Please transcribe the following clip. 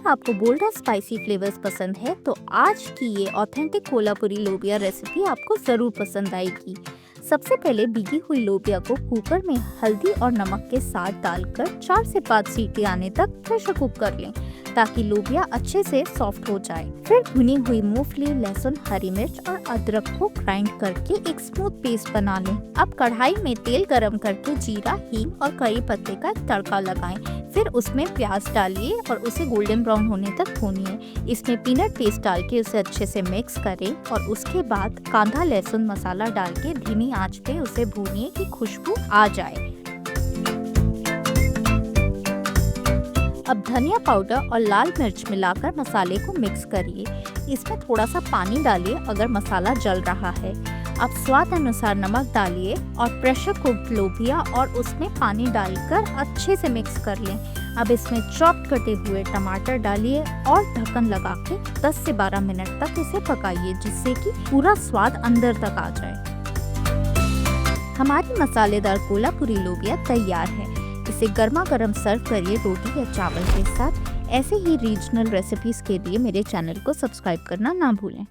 अगर आपको बोल्ड और स्पाइसी फ्लेवर्स पसंद है तो आज की ये ऑथेंटिक कोल्हापुरी लोबिया रेसिपी आपको ज़रूर पसंद आएगी। सबसे पहले भीगी हुई लोबिया को कुकर में हल्दी और नमक के साथ डालकर 4 से 5 सीटी आने तक प्रेशर कुक कर लें ताकि लोबिया अच्छे से सॉफ्ट हो जाए। फिर भुनी हुई मूंगफली, लहसुन, हरी मिर्च और अदरक को ग्राइंड करके एक स्मूथ पेस्ट बना लें। अब कढ़ाई में तेल गरम करके जीरा, हींग और करी पत्ते का तड़का लगाएं। फिर उसमें प्याज डालिए और उसे गोल्डन ब्राउन होने तक भूनिए। इसमें पीनट पेस्ट डाल के उसे अच्छे से मिक्स करें और उसके बाद कांदा, लहसुन मसाला डाल के धीमी आंच पे उसे भूनिए कि खुशबू आ जाए। अब धनिया पाउडर और लाल मिर्च मिलाकर मसाले को मिक्स करिए। इसमें थोड़ा सा पानी डालिए अगर मसाला जल रहा है। अब स्वाद अनुसार नमक डालिए और प्रेशर कुक्ड लोबिया और उसमें पानी डालकर अच्छे से मिक्स कर लें। अब इसमें चॉप्ड कटे हुए टमाटर डालिए और ढक्कन लगा के 10 से 12 मिनट तक इसे पकाइए जिससे कि पूरा स्वाद अंदर तक आ जाए। हमारी मसालेदार कोल्हापुरी लोबिया तैयार है। इसे गर्मा गर्म सर्व करिए रोटी या चावल के साथ। ऐसे ही रीजनल रेसिपीज के लिए मेरे चैनल को सब्सक्राइब करना ना भूलें।